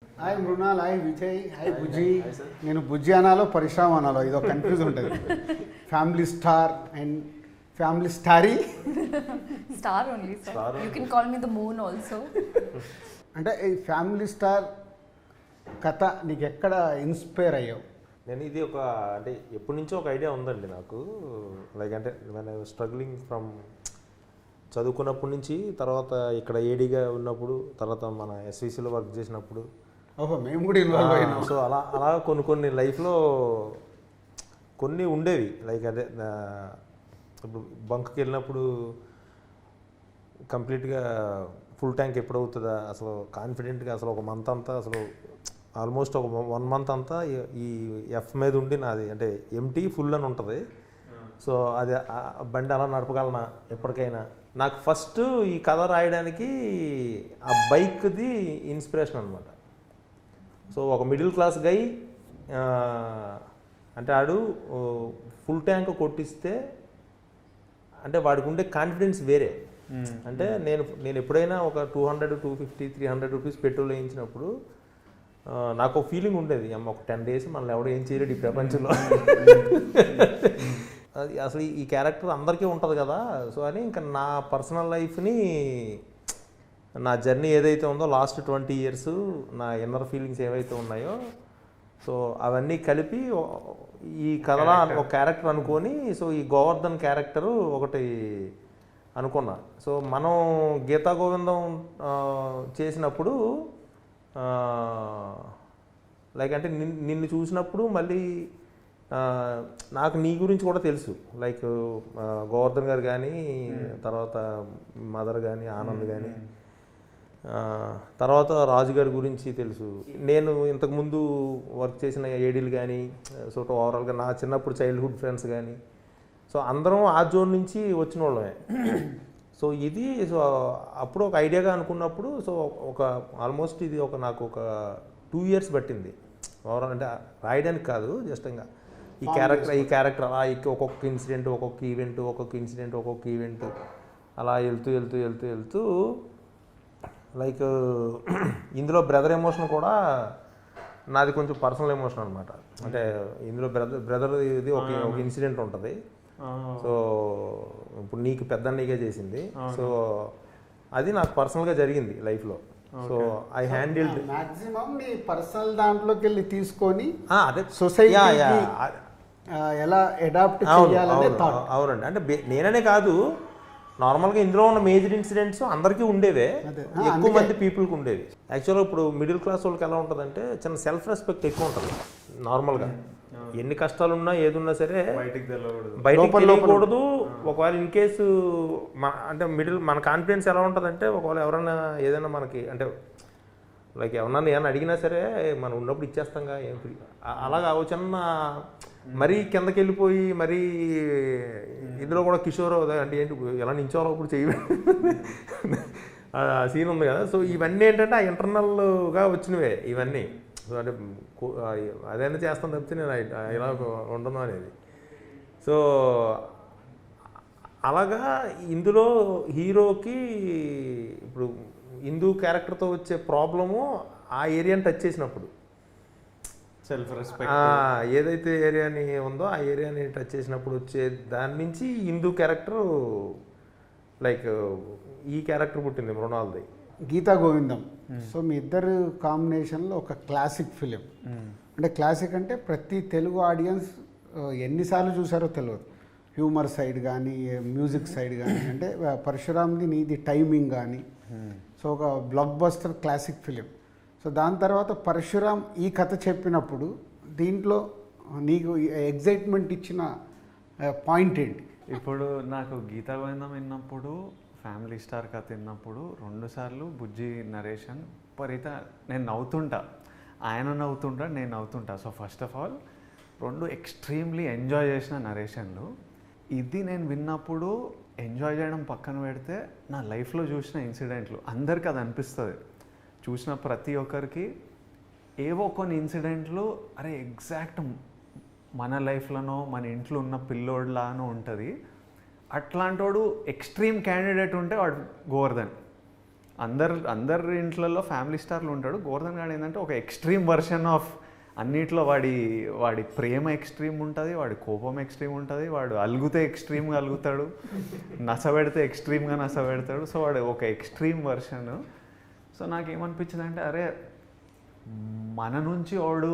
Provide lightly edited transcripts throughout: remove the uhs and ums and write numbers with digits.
Hi Mrunal, hi Vijay, hi Bujji. నేను బుజ్జి అనాలో పరిశ్రమ అనాలో ఇదో కన్ఫ్యూజ్ ఉంటుంది. ఫ్యామిలీ స్టార్ అండ్ ఫ్యామిలీ స్టారీ. Star only, sir. Star You can call me the moon also. అంటే ఈ ఫ్యామిలీ స్టార్ కథ నీకు ఎక్కడ ఇన్స్పైర్ అయ్యావు? నేను ఇది ఒక అంటే ఎప్పటి నుంచో ఒక ఐడియా ఉందండి నాకు. లైక్ అంటే నేను స్ట్రగ్లింగ్ ఫ్రమ్ చదువుకున్నప్పటి నుంచి, తర్వాత ఇక్కడ ఏడీగా ఉన్నప్పుడు, తర్వాత మన ఎస్విసిలో వర్క్ చేసినప్పుడు, ఓహో మేము కూడా ఇన్వాల్వ్ అయినాం. సో అలా అలా కొన్ని లైఫ్లో కొన్ని ఉండేవి. లైక్ అదే ఇప్పుడు బంక్కి వెళ్ళినప్పుడు కంప్లీట్గా ఫుల్ ట్యాంక్ ఎప్పుడు అవుతుందా అసలు కాన్ఫిడెంట్గా, అసలు ఒక మంత్ అంతా అసలు ఆల్మోస్ట్ ఒక 1 మంత్ అంతా ఈ ఎఫ్ మీద ఉండి నాది అంటే ఎంటీ ఫుల్ అని ఉంటుంది. సో అది బండి అలా నడపగలనా ఎప్పటికైనా. నాకు ఫస్ట్ ఈ కథ రాయడానికి ఆ బైక్ది ఇన్స్పిరేషన్ అనమాట. సో ఒక మిడిల్ క్లాస్ గై అంటే ఆడు ఫుల్ ట్యాంక్ కొట్టిస్తే అంటే వాడికి ఉండే కాన్ఫిడెన్స్ వేరే. అంటే నేను ఎప్పుడైనా ఒక 200, 250, 300 రూపీస్ పెట్రోల్ వేయించినప్పుడు నాకు ఒక ఫీలింగ్ ఉండేది, అమ్మ ఒక 10 days మనల్ని ఎవడో ఏం చేయలేడు ఈ ప్రపంచంలో. అది అసలు ఈ క్యారెక్టర్ అందరికీ ఉంటుంది కదా. సో అని ఇంకా నా పర్సనల్ లైఫ్ని, నా జర్నీ ఏదైతే ఉందో లాస్ట్ 20 years, నా ఇన్నర్ ఫీలింగ్స్ ఏవైతే ఉన్నాయో, సో అవన్నీ కలిపి ఈ కథలో ఒక క్యారెక్టర్ అనుకొని, సో ఈ గోవర్ధన్ క్యారెక్టరు ఒకటి అనుకున్నా. సో మనం గీతా గోవిందం చేసినప్పుడు లైక్ అంటే నిన్ను చూసినప్పుడు మళ్ళీ నాకు నీ గురించి కూడా తెలుసు. లైక్ గోవర్ధన్ గారు కానీ, తర్వాత మదర్ కానీ, ఆనంద్ కానీ, తర్వాత రాజు గారి గురించి తెలుసు. నేను ఇంతకుముందు వర్క్ చేసిన ఏడీలు కానీ, సో ఓవరాల్గా నా చిన్నప్పుడు చైల్డ్హుడ్ ఫ్రెండ్స్ కానీ, సో అందరం ఆ జోన్ నుంచి వచ్చిన వాళ్ళమే. సో ఇది సో అప్పుడు ఒక ఐడియాగా అనుకున్నప్పుడు, సో ఒక ఆల్మోస్ట్ ఇది నాకు ఒక 2 years పట్టింది ఓవరాల్. అంటే రాయడానికి కాదు, జస్ట్ ఇంకా ఈ క్యారెక్టర్ అలా ఒక్కొక్క ఇన్సిడెంట్, ఒక్కొక్క ఈవెంట్ అలా వెళ్తూ లైక్ ఇందులో బ్రదర్ ఎమోషన్ కూడా నాది కొంచెం పర్సనల్ ఎమోషన్ అనమాట. అంటే ఇందులో బ్రదర్ ఇది ఒక ఇన్సిడెంట్ ఉంటుంది. సో ఇప్పుడు నీకు పెద్దన్నయ్యగా చేసింది, సో అది నాకు పర్సనల్గా జరిగింది లైఫ్లో. సో ఐ హ్యాండిల్డ్ మాక్సిమం నీ పర్సనల్ దాంట్లోకి వెళ్ళి తీసుకొని అదే సొసైటీ ఎలా అడాప్ట్ చేయాలనే థాట్. అవునండి. అంటే నేననే కాదు, నార్మల్గా ఇందులో ఉన్న మేజర్ ఇన్సిడెంట్స్ అందరికీ ఉండేవే, ఎక్కువ మంది పీపుల్కి ఉండేవి. యాక్చువల్గా ఇప్పుడు మిడిల్ క్లాస్ వాళ్ళకి ఎలా ఉంటుందంటే చిన్న సెల్ఫ్ రెస్పెక్ట్ ఎక్కువ ఉంటుంది. నార్మల్గా ఎన్ని కష్టాలున్నా ఏదున్నా సరే బయటికి తెలియకూడదు. ఒకవేళ ఇన్ కేసు అంటే మన కాన్ఫిడెన్స్ ఎలా ఉంటుందంటే, ఒకవేళ ఎవరన్నా ఏదైనా మనకి అంటే లైక్ ఎవరన్నా ఏమన్నా అడిగినా సరే మనం ఉన్నప్పుడు ఇచ్చేస్తాంగా, ఏం అలాగా చిన్న మరీ కిందకి వెళ్ళిపోయి మరీ ఇందులో కూడా కిషోర్ అంటే ఏంటి ఎలా నించోలో ఇప్పుడు చేయడం సీన్ ఉంది కదా. సో ఇవన్నీ ఏంటంటే ఆ ఇంటర్నల్గా వచ్చినవే ఇవన్నీ. సో అంటే అదైనా చేస్తాను తప్పితే నేను ఇలా ఉండను అనేది. సో అలాగా ఇందులో హీరోకి ఇప్పుడు హిందూ క్యారెక్టర్తో వచ్చే ప్రాబ్లము ఆ ఏరియాని టచ్ చేసినప్పుడు, సెల్ఫ్ రెస్పెక్ట్ ఏదైతే ఏరియాని ఉందో ఆ ఏరియాని టచ్ చేసినప్పుడు వచ్చే దాని నుంచి హిందూ క్యారెక్టర్ లైక్ ఈ క్యారెక్టర్ పుట్టింది మృణాల్ది, గీతా గోవిందం. సో మీ ఇద్దరు కాంబినేషన్లో ఒక క్లాసిక్ ఫిలిం. అంటే క్లాసిక్ అంటే ప్రతి తెలుగు ఆడియన్స్ ఎన్నిసార్లు చూసారో తెలియదు. హ్యూమర్ సైడ్ కానీ, మ్యూజిక్ సైడ్ కానీ, అంటే పరశురామ్ది నీది టైమింగ్ కానీ, సో ఒక block buster classic film. So దాని తర్వాత పరశురామ్ ఈ కథ చెప్పినప్పుడు దీంట్లో నీకు ఎగ్జైట్మెంట్ ఇచ్చిన పాయింట్ ఏంటి? ఇప్పుడు నాకు గీతా గోవిందం విన్నప్పుడు, ఫ్యామిలీ స్టార్ కథ విన్నప్పుడు 2 సార్లు బుజ్జి నరేషన్ నేను నవ్వుతుంటా, ఆయన నవ్వుతుంటా, నేను నవ్వుతుంటా. So first of all 2 extremely enjoy చేసిన నరేషన్లు. ఇది నేను విన్నప్పుడు ఎంజాయ్ చేయడం పక్కన పెడితే నా లైఫ్లో చూసిన ఇన్సిడెంట్లు అందరికీ అది అనిపిస్తుంది. చూసిన ప్రతి ఒక్కరికి ఏవో కొన్ని ఇన్సిడెంట్లు అరే ఎగ్జాక్ట్ మన లైఫ్లోనో మన ఇంట్లో ఉన్న పిల్లోడ్లానో ఉంటుంది. అట్లాంటోడు ఎక్స్ట్రీమ్ క్యాండిడేట్ ఉంటే వాడు గోవర్ధన్. అందరి ఇంట్లలో ఫ్యామిలీ స్టార్లు ఉంటాడు. గోవర్ధన్ గాడు ఏంటంటే ఒక ఎక్స్ట్రీమ్ వర్షన్ ఆఫ్ అన్నిట్లో. వాడి ప్రేమ ఎక్స్ట్రీమ్ ఉంటుంది, వాడి కోపం ఎక్స్ట్రీమ్ ఉంటుంది, వాడు అలుగుతే ఎక్స్ట్రీమ్గా అలుగుతాడు, నసబెడితే ఎక్స్ట్రీమ్గా నసబెడతాడు. సో వాడు ఒక ఎక్స్ట్రీమ్ వర్షన్. సో నాకేమనిపించింది అంటే అరే మన నుంచి వాడు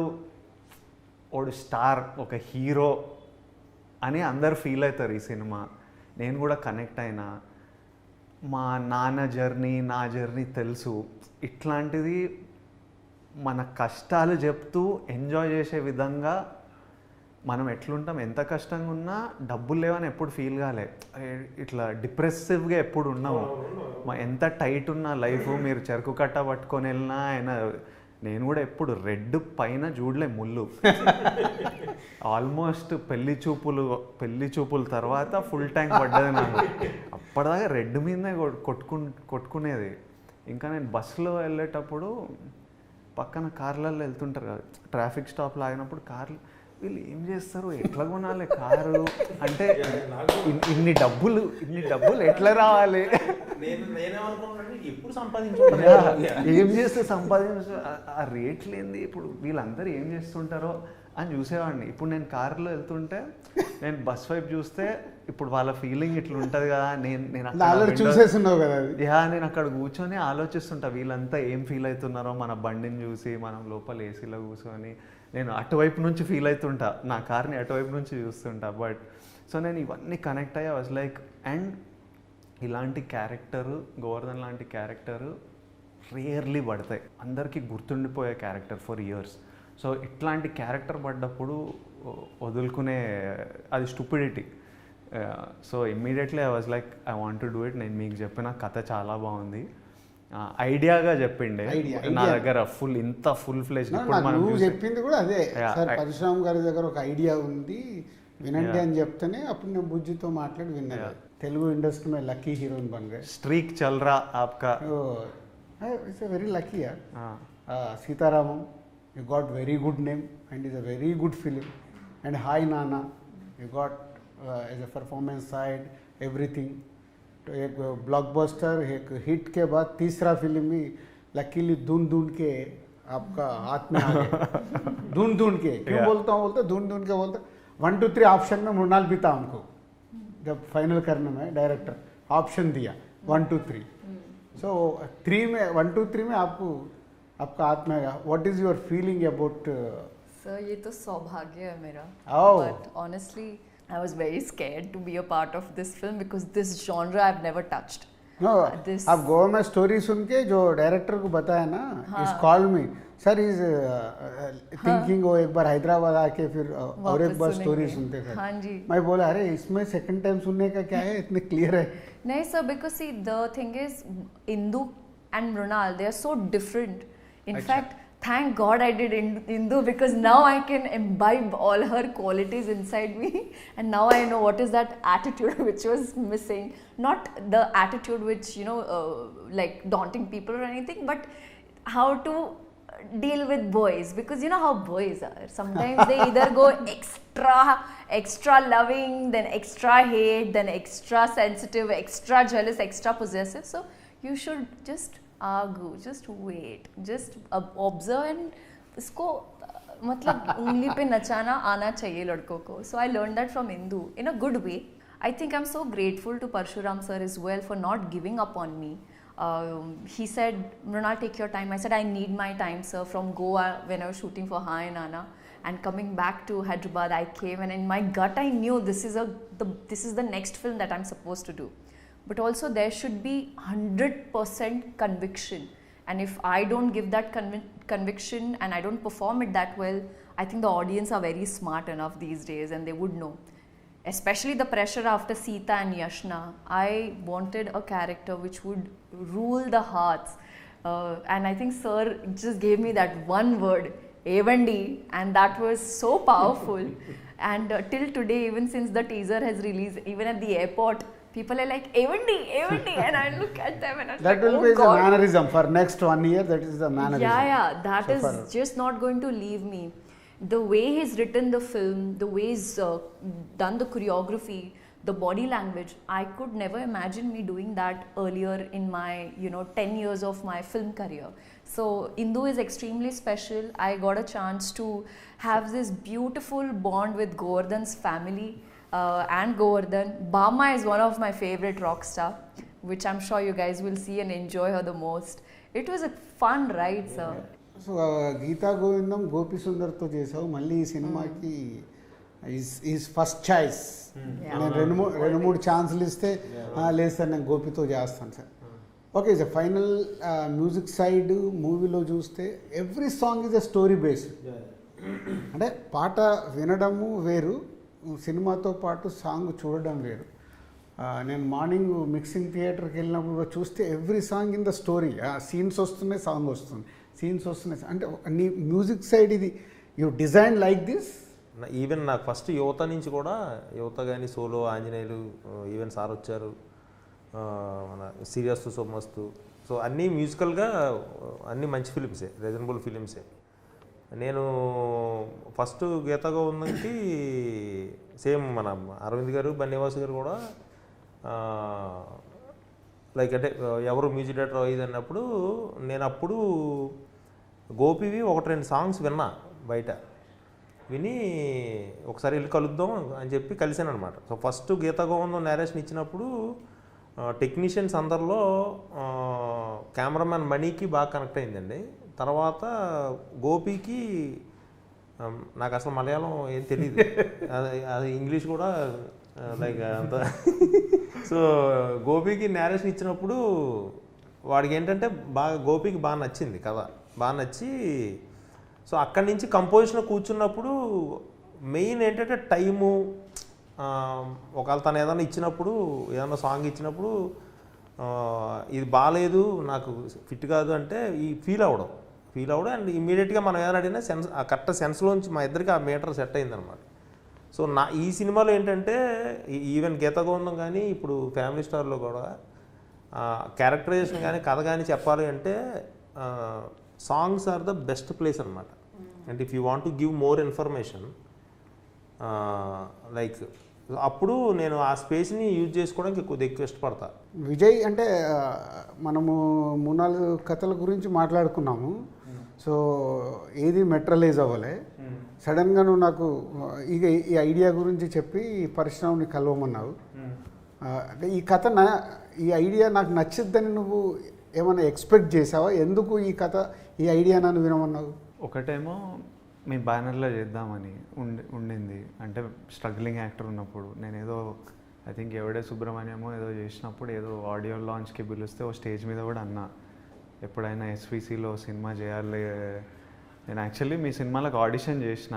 స్టార్, ఒక హీరో అని అందరు ఫీల్ అవుతారు ఈ సినిమా. నేను కూడా కనెక్ట్ అయినా. మా నాన్న జర్నీ, నా జర్నీ తెలుసు. ఇట్లాంటిది మన కష్టాలు చెప్తూ ఎంజాయ్ చేసే విధంగా మనం ఎట్లుంటాం. ఎంత కష్టంగా ఉన్నా డబ్బులు లేవని ఎప్పుడు ఫీల్ కాలే, ఇట్లా డిప్రెసివ్గా ఎప్పుడు ఉన్నాము. ఎంత టైట్ ఉన్న లైఫ్, మీరు చెరుకు కట్ట పట్టుకొని వెళ్ళినా ఆయన. నేను కూడా ఎప్పుడు రెడ్ పైన చూడలే ముళ్ళు. ఆల్మోస్ట్ పెళ్లి చూపుల తర్వాత ఫుల్ ట్యాంక్ పడ్డది నాకు. అప్పటిదాకా రెడ్ మీదనే కొట్టుకునేది. ఇంకా నేను బస్సులో వెళ్ళేటప్పుడు పక్కన కార్లలో వెళ్తుంటారు కదా, ట్రాఫిక్ స్టాప్లో ఆగినప్పుడు కార్లు, వీళ్ళు ఏం చేస్తారు, ఎట్లా కొనాలి కారు అంటే, ఇన్ని డబ్బులు ఎట్లా రావాలి, ఏం చేస్తే సంపాదించు, ఆ రేట్లు ఏంది, ఇప్పుడు వీళ్ళందరూ ఏం చేస్తుంటారో అని చూసేవాడిని. ఇప్పుడు నేను కారులో వెళ్తుంటే నేను బస్ వైపు చూస్తే ఇప్పుడు వాళ్ళ ఫీలింగ్ ఇట్లా ఉంటుంది కదా. నేను అక్కడ కూర్చొని ఆలోచిస్తుంటా వీళ్ళంతా ఏం ఫీల్ అవుతున్నారో మన బండిని చూసి. మనం లోపల ఏసీలో కూర్చొని నేను అటువైపు నుంచి ఫీల్ అవుతుంటా, నా కార్ని అటువైపు నుంచి చూస్తుంటా. బట్ సో నేను ఇవన్నీ కనెక్ట్ అయ్యా. వాజ్ లైక్ అండ్ ఇలాంటి క్యారెక్టరు, గోవర్ధన్ లాంటి క్యారెక్టరు రేర్లీ పడతాయి. అందరికీ గుర్తుండిపోయే క్యారెక్టర్ ఫర్ ఇయర్స్. సో ఇట్లాంటి క్యారెక్టర్ పడ్డప్పుడు వదులుకునే అది stupidity. So immediately I was like I want to do it. నేను మీకు చెప్పిన కథ చాలా బాగుంది, ఐడియాగా చెప్పిండే నా దగ్గర ఫుల్ ఫ్లెజ్. చెప్పింది కూడా అదే సార్, పరశురామ్ గారి దగ్గర ఒక ఐడియా ఉంది వినండి అని చెప్తేనే అప్పుడు నేను బుజ్జితో మాట్లాడి విన్నాను. తెలుగు ఇండస్ట్రీ में लकी हीरोइन बन गए. स्ट्रीक चल रहा आपका. इट्स a very lucky यार. Sita Ramam, you got very good name and is a very good film. And Hi Nana, you got as a performance side everything. तो एक ब्लॉकबस्टर, एक हिट के बाद तीसरा फिल्म में लकीली ढूंढ के आपका हाथ में आ गया. ढूंढ के क्यों बोलता हूँ, ढूंढ के बोलता 1 2 3 ऑप्शन में मृणाल भी था हमको. जब फाइनल करने में डायरेक्टर ऑप्शन दिया 1 2 3. सो 3 में 1 2 3 में आपका हाथ में आया. What is your feeling about? Sir ये तो सौभाग्य है मेरा. Oh. But honestly I was very scared to be a part of this film because this genre I've never touched. No, आप गोवा में स्टोरी सुन के जो डायरेक्टर को बताया ना, इस कॉल में सर इज थिंकिंग वो एक बार हैदराबाद आके फिर और एक बार स्टोरी सुनते थे. हाँ जी. मैं बोला अरे इसमें सेकंड टाइम सुनने का क्या है, इतने क्लियर है. नहीं sir, because see the thing is Indu and Mrunal, they are so different. In fact, thank God I did Indu because now I can imbibe all her qualities inside me, and now I know what is that attitude which was missing. Not the attitude which like daunting people or anything, but how to deal with boys, because you know how boys are. Sometimes they either go extra loving, then extra hate, then extra sensitive, extra jealous, extra possessive. So you should just argue, just wait, just observe and इसको मतलब उंगली पे नचाना आना चाहिए लड़कों को. So I learned that from Indu in a good way. I think I'm so grateful to Parshuram sir as well for not giving up on me. He said, Mrunal, take your time. I said, I need my time, sir. From Goa, when I was shooting for Hi Nana, and coming back to Hyderabad, I came, and in my gut, I knew this is the next film that I'm supposed to do. But also, there should be 100% conviction. And if I don't give that conviction and I don't perform it that well, I think the audience are very smart enough these days, and they would know. Especially the pressure after Sita and Yashna, I wanted a character which would rule the hearts. And I think sir just gave me that one word, Evandi, and that was so powerful. And till today, even since the teaser has released, even at the airport, people are like, Evandi, and I look at them and I'm that like, will oh be God. the mannerism for next 1 year. That is the mannerism. Yeah, that so is just not going to leave me. The way he's written the film, the way he's done the choreography, the body language, I could never imagine me doing that earlier in my 10 years of my film career. So Indu is extremely special. I got a chance to have this beautiful bond with Govardhan's family and Govardhan. Bama is one of my favorite rock star, which I'm sure you guys will see and enjoy her the most. It was a fun ride, sir. So Geetha Govindam Gopi సుందర్తో చేసావు, మళ్ళీ ఈ సినిమాకి is first choice. నేను రెండు మూడు ఛాన్సులు ఇస్తే లేదు సార్ నేను గోపితో చేస్తాను sir. Okay sir, final music side మూవీలో చూస్తే every song is a story based. అంటే పాట వినడము వేరు, సినిమాతో పాటు సాంగ్ చూడడం వేరు. నేను మార్నింగ్ మిక్సింగ్ థియేటర్కి వెళ్ళినప్పుడు కూడా చూస్తే every song in the story, scenes వస్తున్నాయి, సాంగ్ వస్తుంది, సీన్స్ వస్తున్నాయి. అంటే నీ మ్యూజిక్ సైడ్ ఇది you design like this. Even నాకు ఫస్ట్ యువత నుంచి కూడా, యువత కానీ సోలో, ఆంజనేయులు, ఈవెన్ సార్ వచ్చారు, మన సీరియస్ సోమస్తు, సో అన్నీ మ్యూజికల్గా అన్నీ మంచి ఫిలిమ్సే, రీజనబుల్ ఫిలిమ్సే. నేను ఫస్ట్ గీతా గోవిందంకి సేమ్ మన అరవింద్ గారు, బన్నివాస్ గారు కూడా లైక్ అంటే ఎవరు మ్యూజిక్ డైరెక్టర్ ఇది అన్నప్పుడు నేను అప్పుడు గోపివి 1-2 సాంగ్స్ విన్నా బయట, విని ఒకసారి వెళ్ళి కలుద్దాం అని చెప్పి కలిసాను అనమాట. సో ఫస్ట్ గీతా గోవిందం నేరేషన్ ఇచ్చినప్పుడు టెక్నీషియన్స్ అందరిలో కెమెరామ్యాన్ మణికి బాగా కనెక్ట్ అయిందండి. తర్వాత గోపికి నాకు అసలు మలయాళం ఏం తెలియదు, అది ఇంగ్లీష్ కూడా లైక్ అంత. సో గోపికి నేరేషన్ ఇచ్చినప్పుడు వాడికి ఏంటంటే గోపికి బాగా నచ్చింది కదా, బాగా నచ్చి సో అక్కడి నుంచి కంపోజిషన్ కూర్చున్నప్పుడు మెయిన్ ఏంటంటే టైము, ఒకవేళ తను ఏదైనా ఇచ్చినప్పుడు, ఏదైనా సాంగ్ ఇచ్చినప్పుడు ఇది బాగాలేదు, నాకు ఫిట్ కాదు అంటే ఈ ఫీల్ అవ్వడం అండ్ ఇమీడియట్గా మనం ఏదైనా అడిగినా సెన్స్, ఆ కరెక్ట్ సెన్స్లోంచి మా ఇద్దరికి ఆ మీటర్ సెట్ అయిందనమాట. సో ఈ సినిమాలో ఏంటంటే ఈవెన్ గీతా గోవిందం కానీ ఇప్పుడు ఫ్యామిలీ స్టార్లో కూడా క్యారెక్టరైజేషన్ కానీ కథ కానీ చెప్పాలి అంటే songs are the best place అనమాట. And if you want to give more information like అప్పుడు నేను ఆ స్పేస్ని యూజ్ చేసుకోవడానికి కొద్దిగా ఎక్కువ ఇష్టపడతా. విజయ్ అంటే మనము 3-4 కథల గురించి మాట్లాడుకున్నాము. సో ఏది మెట్రలైజ్ అవ్వలే. సడన్గా నువ్వు నాకు ఈ ఐడియా గురించి చెప్పి పరిశ్రమని కలవమన్నావు. అంటే ఈ కథ ఈ ఐడియా నాకు నచ్చిద్దని నువ్వు ఏమైనా ఎక్స్పెక్ట్ చేసావా? ఎందుకు ఈ ఐడియా నన్ను వినమన్నావు? ఒకటేమో మీ బ్యానర్లో చేద్దామని ఉండింది. అంటే స్ట్రగ్లింగ్ యాక్టర్ ఉన్నప్పుడు నేను ఏదో ఐ థింక్ ఎవడే సుబ్రహ్మణ్యమో ఏదో చేసినప్పుడు ఏదో ఆడియో లాంచ్కి పిలిస్తే ఓ స్టేజ్ మీద కూడా అన్నా ఎప్పుడైనా ఎస్విసిలో సినిమా చేయాలి. నేను యాక్చువల్లీ మీ సినిమాలకు ఆడిషన్ చేసిన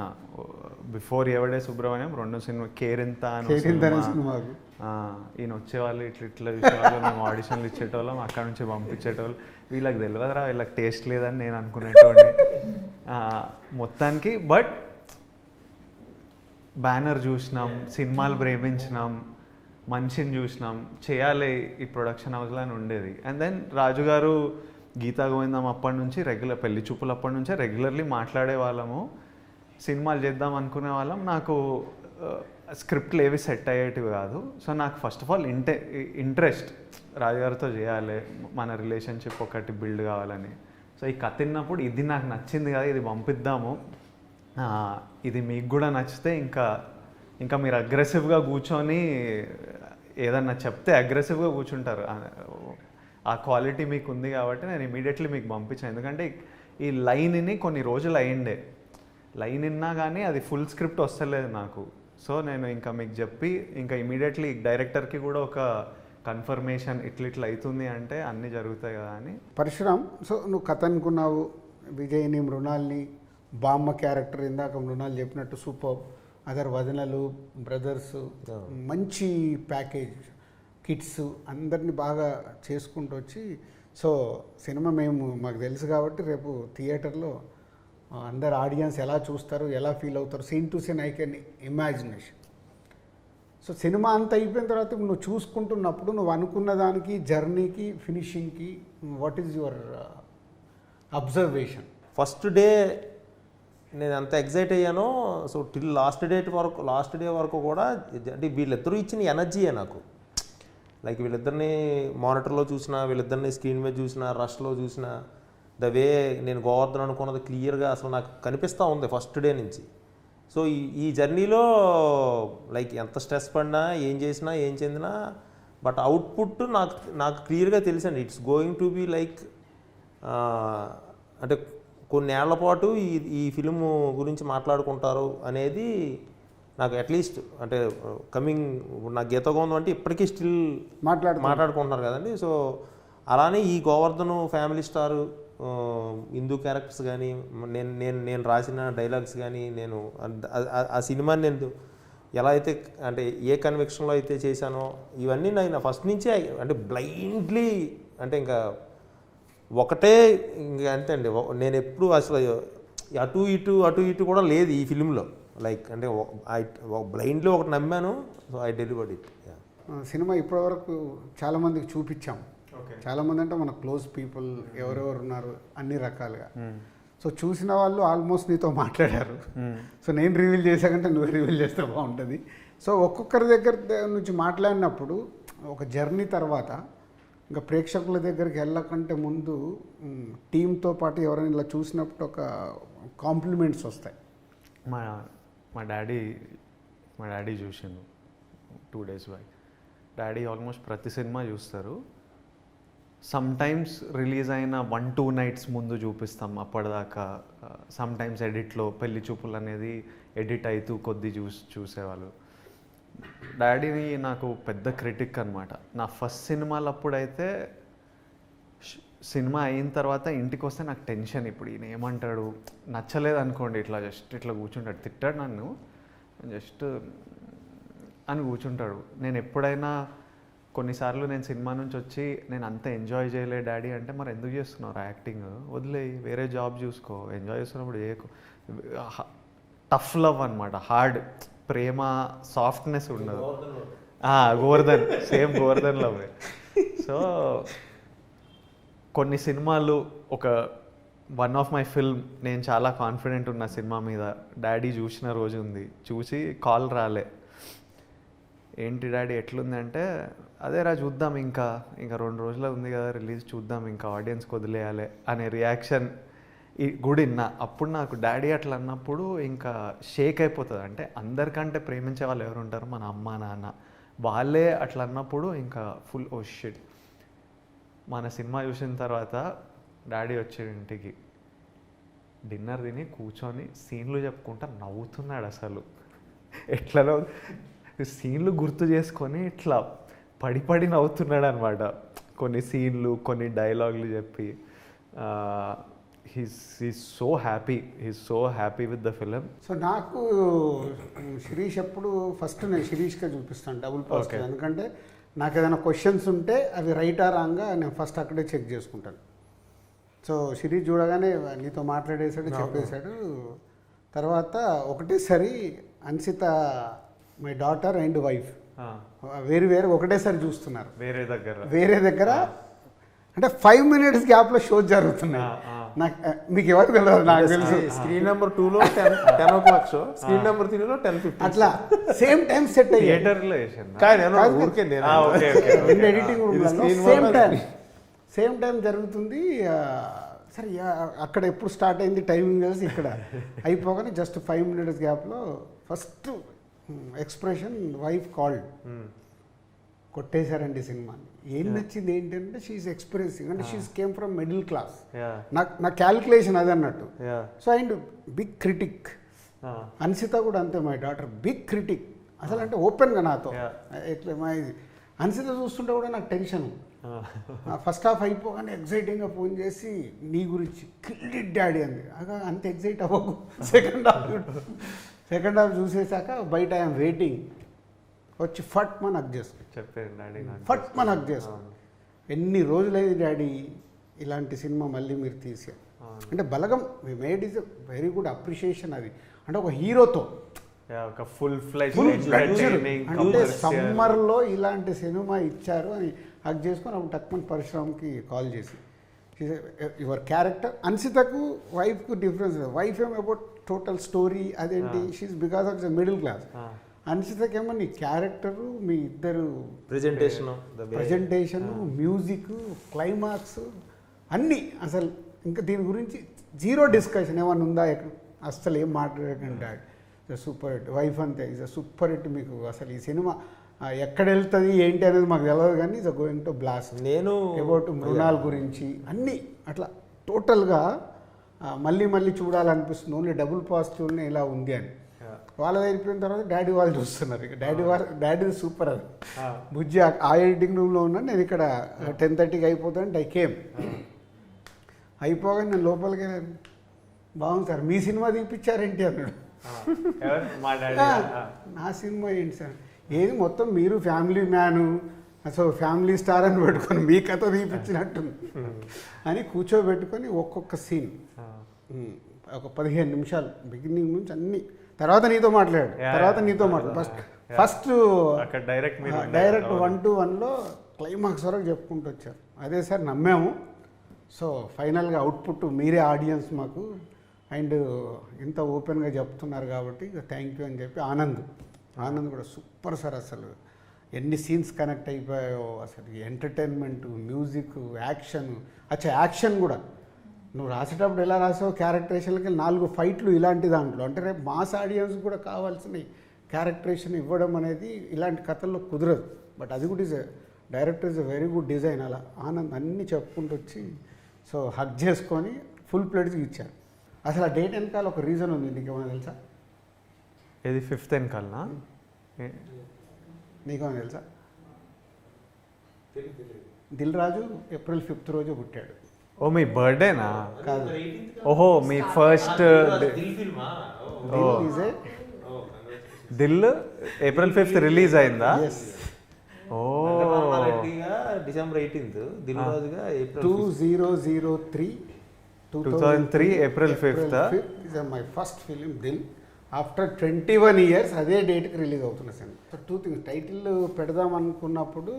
బిఫోర్ ఎవడే సుబ్రహ్మణ్యం 2 సినిమా కేరింత అని ఈయన వచ్చేవాళ్ళు ఇట్లా చూసేవాళ్ళు, మేము ఆడిషన్లు ఇచ్చేటోళ్ళం, అక్కడ నుంచి పంపించేటోళ్ళు. వీళ్ళకి తెలియదురా, వీళ్ళకి టేస్ట్ లేదని నేను అనుకునేటోడిని మొత్తానికి. బట్ బ్యానర్ చూసినాం, సినిమాలు ప్రేమించినాం, మనిషిని చూసినాం, చేయాలి ఈ ప్రొడక్షన్ హౌస్లో అని ఉండేది. అండ్ దెన్ రాజు గారు గీతా గోవిందం అప్పటి నుంచి రెగ్యులర్, పెళ్లి చూపులు అప్పటి నుంచే రెగ్యులర్లీ మాట్లాడే వాళ్ళము, సినిమాలు చేద్దాం అనుకునే వాళ్ళం. నాకు స్క్రిప్ట్లు ఏవి సెట్ అయ్యేటివి కాదు. సో నాకు ఫస్ట్ ఆఫ్ ఆల్ ఇంట్రెస్ట్ రాజుగారితో చేయాలి, మన రిలేషన్షిప్ ఒకటి బిల్డ్ కావాలని. సో ఈ కథ విన్నప్పుడు ఇది నాకు నచ్చింది కదా, ఇది పంపిద్దాము, ఇది మీకు కూడా నచ్చితే ఇంకా మీరు అగ్రెసివ్గా కూర్చొని ఏదన్నా చెప్తే అగ్రెసివ్గా కూర్చుంటారు. ఆ క్వాలిటీ మీకు ఉంది కాబట్టి నేను ఇమీడియట్లీ మీకు పంపించాను. ఎందుకంటే ఈ లైన్ని కొన్ని రోజులు అయ్యిండే, లైన్ విన్నా కానీ అది ఫుల్ స్క్రిప్ట్ వస్తలేదు నాకు. సో నేను ఇంకా మీకు చెప్పి ఇంకా ఇమీడియట్లీ డైరెక్టర్కి కూడా ఒక కన్ఫర్మేషన్ ఇట్లా అవుతుంది అంటే అన్నీ జరుగుతాయి కదా అని. పరశురామ్, సో నువ్వు కథ అనుకున్నావు, విజయ్ని, మృణాల్ని, బామ్మ క్యారెక్టర్ ఇందాక మృణాలు చెప్పినట్టు సూపర్, అదర్ వదనలు, బ్రదర్స్, మంచి ప్యాకేజ్, కిడ్స్ అందరినీ బాగా చేసుకుంటూ వచ్చి, సో సినిమా మాకు తెలుసు కాబట్టి రేపు థియేటర్లో అందరు ఆడియన్స్ ఎలా చూస్తారు, ఎలా ఫీల్ అవుతారు, scene to scene I can imagination. So cinema అంతా అయిపోయిన తర్వాత నువ్వు చూసుకుంటున్నప్పుడు నువ్వు అనుకున్న దానికి, జర్నీకి, ఫినిషింగ్కి what is your observation? First day నేను ఎంత ఎగ్జైట్ అయ్యానో సో టిల్ లాస్ట్ డే వరకు కూడా అంటే వీళ్ళిద్దరూ ఇచ్చిన ఎనర్జీయే నాకు. లైక్ వీళ్ళిద్దరిని మానిటర్లో చూసినా, వీళ్ళిద్దరిని స్క్రీన్ మీద చూసినా, రష్లో చూసినా, ద వే నేను గోవర్ధన్ అనుకున్నది క్లియర్గా అసలు నాకు కనిపిస్తూ ఉంది ఫస్ట్ డే నుంచి. సో ఈ జర్నీలో లైక్ ఎంత స్ట్రెస్ పడినా, ఏం చేసినా, ఏం చెందినా, బట్ అవుట్పుట్ నాకు క్లియర్గా తెలుసండి. It's going to be like అంటే కొన్నేళ్ల పాటు ఈ ఫిలిం గురించి మాట్లాడుకుంటారు అనేది నాకు అట్లీస్ట్ అంటే కమింగ్ నాకు గీతగోందం అంటే ఇప్పటికీ స్టిల్ మాట్లాడుకుంటున్నారు కదండి. సో అలానే ఈ Govardhan family star Hindu characters కానీ, నేను రాసిన డైలాగ్స్ కానీ, నేను ఆ సినిమాని నేను ఎలా అయితే అంటే ఏ కన్విక్షన్లో అయితే చేశానో ఇవన్నీ నేను ఫస్ట్ నుంచే అంటే బ్లైండ్లీ అంటే ఇంకా ఒకటే ఇంకా అంతే అండి. నేను ఎప్పుడు అసలు అటు ఇటు కూడా లేదు ఈ ఫిలింలో. లైక్ అంటే బ్లైండ్లో ఒకటి నమ్మాను. So I delivered it. Cinema ఇప్పటివరకు చాలామందికి చూపించాం. చాలామంది అంటే మన క్లోజ్ పీపుల్ ఎవరెవరు ఉన్నారు అన్ని రకాలుగా. సో చూసిన వాళ్ళు ఆల్మోస్ట్ నీతో మాట్లాడారు. సో నేను రివీల్ చేశాకంటే నువ్వు రివీల్ చేస్తే బాగుంటుంది. సో ఒక్కొక్కరి దగ్గర నుంచి మాట్లాడినప్పుడు ఒక జర్నీ తర్వాత ఇంకా ప్రేక్షకుల దగ్గరికి వెళ్ళకంటే ముందు టీంతో పాటు ఎవరైనా ఇలా చూసినప్పుడు ఒక కాంప్లిమెంట్స్ వస్తాయి. మా డాడీ చూసిండు 2 days బ్యాక్. డాడీ ఆల్మోస్ట్ ప్రతి సినిమా చూస్తారు. సమ్ టైమ్స్ రిలీజ్ అయిన 1-2 nights ముందు చూపిస్తాం. అప్పటిదాకా సమ్ టైమ్స్ ఎడిట్లో పెళ్లి చూపులు అనేది ఎడిట్ అవుతూ కొద్ది చూసేవాళ్ళు. డాడీని నాకు పెద్ద క్రిటిక్ అనమాట. నా ఫస్ట్ సినిమాలు అప్పుడైతే సినిమా అయిన తర్వాత ఇంటికి వస్తే నాకు టెన్షన్. ఇప్పుడు ఈయన ఏమంటాడు, నచ్చలేదు అనుకోండి, ఇట్లా కూర్చుంటాడు, తిట్టాడు నన్ను, జస్ట్ అని కూర్చుంటాడు. నేను ఎప్పుడైనా కొన్నిసార్లు నేను సినిమా నుంచి వచ్చి నేను అంత ఎంజాయ్ చేయలే డాడీ అంటే, మరి ఎందుకు చేస్తున్నావు యాక్టింగ్, వదిలేయి, వేరే జాబ్ చూసుకో, ఎంజాయ్ చేస్తున్నప్పుడు చేయకు. టఫ్ లవ్ అనమాట, హార్డ్ ప్రేమ, సాఫ్ట్నెస్ ఉండదు. Govardhan same Govardhan love. So కొన్ని సినిమాలు వన్ ఆఫ్ మై ఫిల్మ్ నేను చాలా కాన్ఫిడెంట్ ఉన్న సినిమా మీద డాడీ చూసిన రోజు ఉంది. చూసి కాల్ రాలే, ఏంటి డాడీ ఎట్లుంది అంటే, అదేరా చూద్దాం, ఇంకా 2 రోజులు ఉంది కదా రిలీజ్, చూద్దాం, ఇంకా ఆడియన్స్కి వదిలేయాలి అనే రియాక్షన్ కూడా విన్నా. అప్పుడు నాకు డాడీ అట్లా అన్నప్పుడు ఇంకా షేక్ అయిపోతుంది. అంటే అందరికంటే ప్రేమించే వాళ్ళు ఎవరు ఉంటారు, మన అమ్మ నాన్న, వాళ్ళే అట్లా అన్నప్పుడు ఇంకా ఫుల్ ఓ షిట్. మన సినిమా చూసిన తర్వాత డాడీ వచ్చాడు ఇంటికి, డిన్నర్ తిని కూర్చొని సీన్లు చెప్పుకుంటా నవ్వుతున్నాడు. అసలు ఎట్లా సీన్లు గుర్తు చేసుకొని ఇట్లా పడి నవ్వుతున్నాడు అనమాట. కొన్ని సీన్లు, కొన్ని డైలాగులు చెప్పి he's so happy with the film. So నాకు శిరీష్ ఎప్పుడు ఫస్ట్ నేను శిరీష్గా చూపిస్తాను డబుల్ పాజిటివ్. ఎందుకంటే నాకు ఏదైనా క్వశ్చన్స్ ఉంటే అవి రైట్ ఆ రాంగా నేను ఫస్ట్ అక్కడే చెక్ చేసుకుంటాను. సో శిరీష్ చూడగానే నీతో మాట్లాడేశాడు, చెప్పేశాడు. తర్వాత ఒకటేసారి Ansitha my daughter and wife వేరు ఒకటేసారి చూస్తున్నారు వేరే దగ్గర. అంటే 5 minutes గ్యాప్లో షోస్ జరుగుతున్నాయి. నాకు మీకు ఎవరు తెలియదు, నాకు తెలిసి స్క్రీన్ నెంబర్ 2లో 10 o'clock షో, స్క్రీన్ నెంబర్ 3లో 10:50 అట్లా సేమ్ టైం సెట్ అయ్యి ఎడిటింగ్ సేమ్ టైం జరుగుతుంది. సరే అక్కడ ఎప్పుడు స్టార్ట్ అయింది టైమింగ్ కలిసి ఇక్కడ అయిపోగానే జస్ట్ 5 minutes గ్యాప్లో ఫస్ట్ ఎక్స్ప్రెషన్ వైఫ్ కాల్డ్, కొట్టేశారండి సినిమాని. ఏం నచ్చింది ఏంటంటే షీఈస్ ఎక్స్ప్రెసింగ్, అంటే she's came from middle class. నా క్యాల్కులేషన్ అది అన్నట్టు. So and big critic. అన్సిత కూడా అంతే, మై డాటర్ బిగ్ క్రిటిక్. అసలు అంటే ఓపెన్గా నాతో ఎట్లా మా అన్సిత చూస్తుంటే కూడా నాకు టెన్షన్. ఫస్ట్ హాఫ్ అయిపోగానే ఎగ్జైటింగ్గా ఫోన్ చేసి నీ గురించి కిల్డ్ డాడీ అంది. అంత ఎగ్జైట్ అవ్వకు, సెకండ్ హాఫ్ చూసేసాక బయట ఐఎమ్ వెయిటింగ్, వచ్చి ఫట్ మన హక్ చేసుకో, ఫట్ మన హక్ చేసుకో. ఎన్ని రోజులైంది డాడీ ఇలాంటి సినిమా మళ్ళీ మీరు తీసారు అంటే Balagam we made is a very good appreciation. అది అంటే ఒక హీరోతో అంటే సమ్మర్లో ఇలాంటి సినిమా ఇచ్చారు అని హక్ చేసుకొని అప్పుడు టక్మన్ పరిశ్రమకి కాల్ చేసి యువర్ క్యారెక్టర్. అన్సితకు వైఫ్కు డిఫరెన్స్. వైఫ్ ఏమో అబౌట్ టోటల్ స్టోరీ అదేంటి, she's because of the middle class. అన్సితకేమో నీ క్యారెక్టరు, మీ ఇద్దరు ప్రజెంటేషన్, మ్యూజిక్, క్లైమాక్స్ అన్నీ అసలు ఇంకా దీని గురించి జీరో డిస్కషన్ ఏమన్నా ఉందా? అస్సలు ఏం మాట్లాడకండి. Super hit. వైఫ్ అంతే ఇస్ అ సూపర్ హిట్. మీకు అసలు ఈ సినిమా ఎక్కడ వెళ్తుంది ఏంటి అనేది మాకు తెలియదు, కానీ ఇస్ గోయింగ్ టు బ్లాస్ట్. నేను అబౌట్ మృణాల్ గురించి అన్నీ అట్లా టోటల్గా మళ్ళీ మళ్ళీ చూడాలనిపిస్తుంది. ఓన్లీ డబుల్ పాజిటివ్ని ఇలా ఉంది అని. వాళ్ళది అయిపోయిన తర్వాత డాడీ వాళ్ళు చూస్తున్నారు. ఇక డాడీ సూపర్. అది బుజ్జి ఆ ఎడిటింగ్ రూమ్లో ఉన్నాను, నేను ఇక్కడ 10:30కి అయిపోతాను. ఐ కేమ్ అయిపోగానే నేను లోపలికి వెళ్ళాను. బాగుంది సార్, మీ సినిమా తీపిచ్చారేంటి అన్నాడు. నా సినిమా ఏంటి సార్? ఏది మొత్తం మీరు ఫ్యామిలీ మ్యాను, అసలు ఫ్యామిలీ స్టార్ అని పెట్టుకొని మీ కథ తీపిచ్చినట్టుంది అని కూర్చోబెట్టుకొని ఒక్కొక్క సీన్ ఒక 15 నిమిషాలు బిగినింగ్ నుంచి అన్ని. తర్వాత నీతో మాట్లాడు, తర్వాత నీతో మాట్లాడు. ఫస్ట్ డైరెక్ట్ 1-to-1లో క్లైమాక్స్ వరకు చెప్పుకుంటూ వచ్చారు. అదే సార్ నమ్మాము. సో ఫైనల్గా అవుట్పుట్ మీరే ఆడియన్స్ మాకు, అండ్ ఇంత ఓపెన్గా చెప్తున్నారు కాబట్టి థ్యాంక్ యూ అని చెప్పి ఆనంద్ కూడా సూపర్ సార్. అసలు ఎన్ని సీన్స్ కనెక్ట్ అయిపోయాయో అసలు. Entertainment, music, action. యాక్షన్ కూడా నువ్వు రాసేటప్పుడు ఎలా రాసావు, క్యారెక్టరేషన్కి 4 ఫైట్లు ఇలాంటి దాంట్లో. అంటే రేపు మాస్ ఆడియన్స్ కూడా కావాల్సిన క్యారెక్టరేషన్ ఇవ్వడం అనేది ఇలాంటి కథల్లో కుదరదు. బట్ అది కూడా director is a very good design. అలా ఆనంద్ అన్నీ చెప్పుకుంటూ వచ్చి సో హక్ చేసుకొని ఫుల్ ప్లేట్స్కి ఇచ్చారు. అసలు ఆ డేట్ వెనకాల ఒక రీజన్ ఉంది, నీకేమైనా తెలుసా? ఇది 5th వెనకాలనా? నీకేమైనా తెలుసా? దిల్ రాజు April 5th రోజు పుట్టాడు. ఓ మీ బర్త్డేనా? కాదు, ఓహో మీ first. Dil April 5th release అయిందా? ఓ December 18th, దిల్ రాజుగా 2003 April 5th is my first film Dil. After 21 years అదే డేట్కి రిలీజ్ అవుతున్న సినిమా. సో 2 things, టైటిల్ పెడదాం అనుకున్నప్పుడు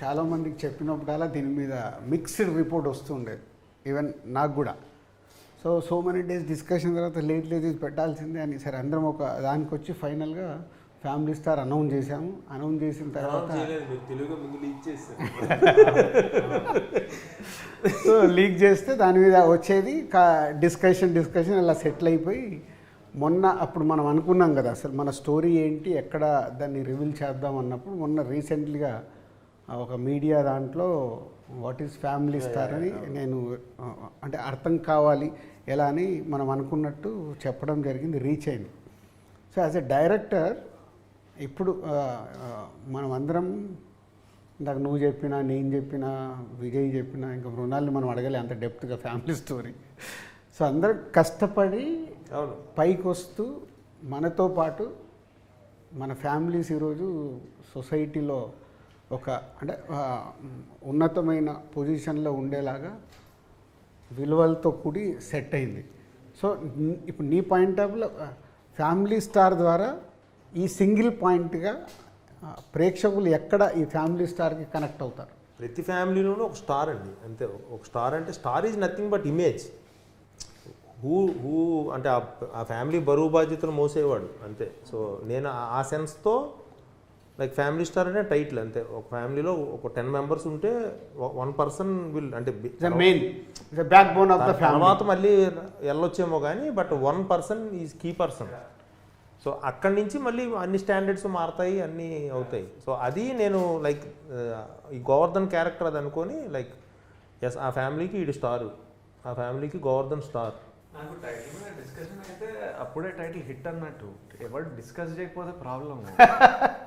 చాలామందికి చెప్పినప్పుడు అలా దీని మీద మిక్స్డ్ రిపోర్ట్ వస్తుండేది, ఈవెన్ నాకు కూడా. సో మెనీ డేస్ డిస్కషన్ తర్వాత లేట్ ఇది పెట్టాల్సిందే అని సరే అందరం ఒక దానికి వచ్చి ఫైనల్గా ఫ్యామిలీ స్టార్ అనౌన్స్ చేసాము. అనౌన్స్ చేసిన తర్వాత సో లీక్ చేస్తే దాని మీద వచ్చేది డిస్కషన్ అలా సెటిల్ అయిపోయి మొన్న అప్పుడు మనం అనుకున్నాం కదా అసలు మన స్టోరీ ఏంటి, ఎక్కడ దాన్ని రివీల్ చేద్దాం అన్నప్పుడు మొన్న రీసెంట్లీగా ఒక మీడియా దాంట్లో వాట్ ఈజ్ ఫ్యామిలీ స్టార్ అని నేను అంటే అర్థం కావాలి ఎలా అని మనం అనుకున్నట్టు చెప్పడం జరిగింది, రీచ్ అయింది. సో యాజ్ ఎ డైరెక్టర్ ఇప్పుడు మనం అందరం ఇందాక నువ్వు చెప్పినా, నేను చెప్పినా, విజయ్ చెప్పినా, ఇంకా మృణాల్ని మనం అడగలే అంత డెప్త్గా ఫ్యామిలీ స్టోరీ. సో అందరం కష్టపడి పైకి వస్తూ మనతో పాటు మన ఫ్యామిలీస్ ఈరోజు సొసైటీలో ఒక అంటే ఉన్నతమైన పొజిషన్లో ఉండేలాగా విలువలతో కూడి సెట్ అయింది. సో ఇప్పుడు నీ పాయింట్ ఆఫ్ వ్యూలో ఫ్యామిలీ స్టార్ ద్వారా ఈ సింగిల్ పాయింట్గా ప్రేక్షకులు ఎక్కడ ఈ ఫ్యామిలీ స్టార్కి కనెక్ట్ అవుతారు? ప్రతి ఫ్యామిలీలోనూ ఒక స్టార్ అండి, అంతే. ఒక స్టార్ అంటే star is nothing but image. Who అంటే ఆ ఫ్యామిలీ బరువు బాధ్యతలు మోసేవాడు అంతే. సో నేను ఆ సెన్స్తో లైక్ ఫ్యామిలీ స్టార్ అంటే టైటిల్ అంతే. ఒక ఫ్యామిలీలో ఒక 10 members ఉంటే 1 person విల్ అంటే main back bone of the family. తర్వాత మళ్ళీ వెళ్ళొచ్చేమో కానీ but 1 person is key person. So అక్కడి నుంచి మళ్ళీ అన్ని స్టాండర్డ్స్ మారుతాయి, అన్నీ అవుతాయి. సో అది నేను లైక్ ఈ గోవర్ధన్ క్యారెక్టర్ అది అనుకొని లైక్ ఎస్ ఆ ఫ్యామిలీకి ఈడు స్టారు, ఆ ఫ్యామిలీకి గోవర్ధన్ స్టార్. నాకు టైటిల్ మీద డిస్కషన్ అయితే అప్పుడే టైటిల్ హిట్ అన్నట్టు. ఎవరు డిస్కస్ చేయకపోతే ప్రాబ్లమ్.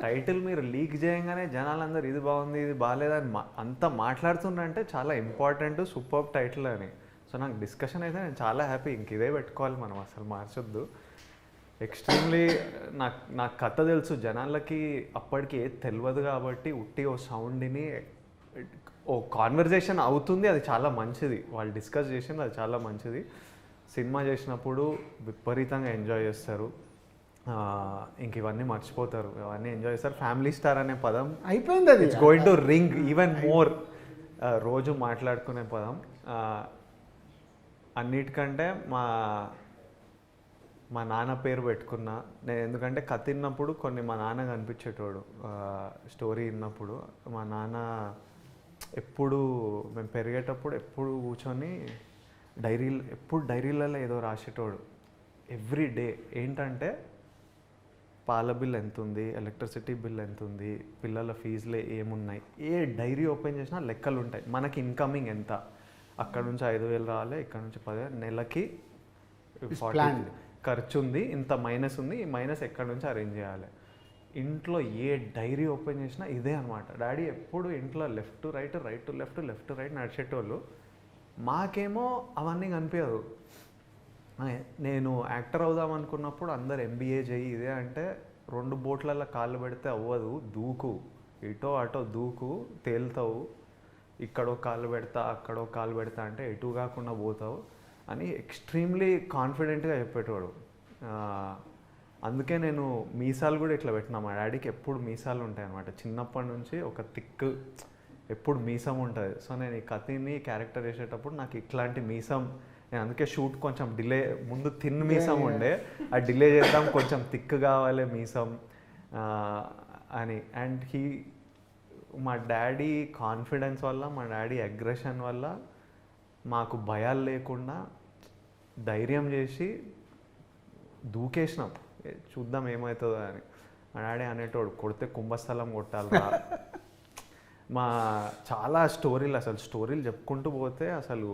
టైటిల్ మీరు లీక్ చేయగానే జనాలందరూ ఇది బాగుంది ఇది బాగాలేదని అంతా మాట్లాడుతుందంటే చాలా ఇంపార్టెంట్ సూపర్ టైటిల్ అని. సో నాకు డిస్కషన్ అయితే నేను చాలా హ్యాపీ. ఇంక ఇదే పెట్టుకోవాలి మనం, అసలు మార్చొద్దు. ఎక్స్ట్రీమ్లీ నాకు కథ తెలుసు, జనాలకి అప్పటికి ఏది తెలియదు కాబట్టి ఉట్టి ఓ సౌండ్ని ఓ కాన్వర్జేషన్ అవుతుంది, అది చాలా మంచిది. వాళ్ళు డిస్కస్ చేసింది అది చాలా మంచిది. సినిమా చేసినప్పుడు విపరీతంగా ఎంజాయ్ చేస్తారు, ఇంక ఇవన్నీ మర్చిపోతారు, ఇవన్నీ ఎంజాయ్ చేస్తారు. ఫ్యామిలీ స్టార్ అనే పదం అయిపోయింది, అది it's going to ring even more. రోజు మాట్లాడుకునే పదం. అన్నిటికంటే మా నాన్న పేరు పెట్టుకున్నా నేను. ఎందుకంటే కథ విన్నప్పుడు కొన్ని మా నాన్న కనిపించేటోడు. స్టోరీ విన్నప్పుడు మా నాన్న ఎప్పుడు మేము పెరిగేటప్పుడు ఎప్పుడు కూర్చొని డైరీలలో ఏదో రాసేటోడు ఎవ్రీ డే. ఏంటంటే పాల బిల్ ఎంత ఉంది, ఎలక్ట్రిసిటీ బిల్ ఎంత ఉంది, పిల్లల ఫీజులు ఏమున్నాయి, ఏ డైరీ ఓపెన్ చేసినా లెక్కలు ఉంటాయి. మనకి ఇన్కమింగ్ ఎంత, అక్కడ నుంచి 5,000 రావాలి, ఇక్కడ నుంచి 10,000, నెలకి 40 ఖర్చు ఉంది, ఇంత మైనస్ ఉంది, ఈ మైనస్ ఎక్కడి నుంచి అరేంజ్ చేయాలి. ఇంట్లో ఏ డైరీ ఓపెన్ చేసినా ఇదే అనమాట. డాడీ ఎప్పుడు ఇంట్లో left to right, right to left, left to right నడిచేటోళ్ళు. మాకేమో అవన్నీ కనిపించదు. నేను యాక్టర్ అవుదాం అనుకున్నప్పుడు అందరు MBA చేయి ఇదే అంటే 2 బోట్లలో కాళ్ళు పెడితే అవ్వదు, దూకు, ఇటో అటో దూకు, తేలుతావు, ఇక్కడో కాళ్ళు పెడతా అక్కడో కాళ్ళు పెడతా అంటే ఎటు కాకుండా పోతావు అని ఎక్స్ట్రీమ్లీ కాన్ఫిడెంట్గా చెప్పేటోడు. అందుకే నేను మీసాలు కూడా ఇట్లా పెట్టినా. మా డాడీకి ఎప్పుడు మీసాలు ఉంటాయి అన్నమాట. చిన్నప్పటి నుంచి ఒక థిక్ ఎప్పుడు మీసం ఉంటుంది. సో నేను ఈ కథని క్యారెక్టర్ చేసేటప్పుడు నాకు ఇట్లాంటి మీసం, నేను అందుకే షూట్ కొంచెం డిలే, ముందు థిన్ మీసం ఉండే, ఆ డిలే చేద్దాం కొంచెం థిక్ కావాలి మీసం అని. అండ్ మా డాడీ కాన్ఫిడెన్స్ వల్ల, మా డాడీ అగ్రెషన్ వల్ల మాకు భయాలు లేకుండా ధైర్యం చేసి దూకేసినాం, చూద్దాం ఏమవుతుందో అని. మా డాడీ అనేటోడు కొడితే కుంభస్థలం కొట్టాలిరా. మా చాలా స్టోరీలు, అసలు స్టోరీలు చెప్పుకుంటూ పోతే అసలు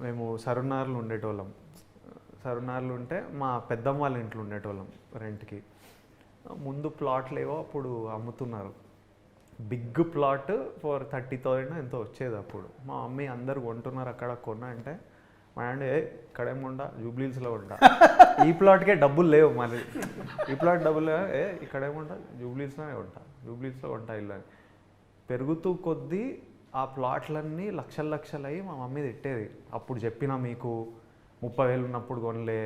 మేము సరునార్లు ఉండేటోళ్ళం. సరునార్లు ఉంటే మా పెద్దమ్మ వాళ్ళ ఇంట్లో ఉండేటోళ్ళం రెంట్కి. ముందు ప్లాట్లు ఏవో అప్పుడు అమ్ముతున్నారు, బిగ్ ప్లాట్ ఫర్ 30,000 ఎంతో వచ్చేది అప్పుడు. మా మమ్మీ అందరు కొంటున్నారు అక్కడ, కొన్నా అంటే మా డాడీ ఇక్కడేముండా జూబ్లీహిల్స్లో ఉంటా, ఈ ప్లాట్కే డబ్బులు లేవు, మళ్ళీ ఈ ప్లాట్ డబ్బులు లేవు, ఇక్కడేముంటా జూబ్లీహిల్స్లోనే ఉంటా, జూబ్లీహిల్స్లో ఉంటా ఇల్లు అని. పెరుగుతూ కొద్దీ ఆ ప్లాట్లన్నీ లక్షలు అయ్యి మా మమ్మీ తిట్టేది. అప్పుడు చెప్పినా మీకు 30,000 ఉన్నప్పుడు కొనలే,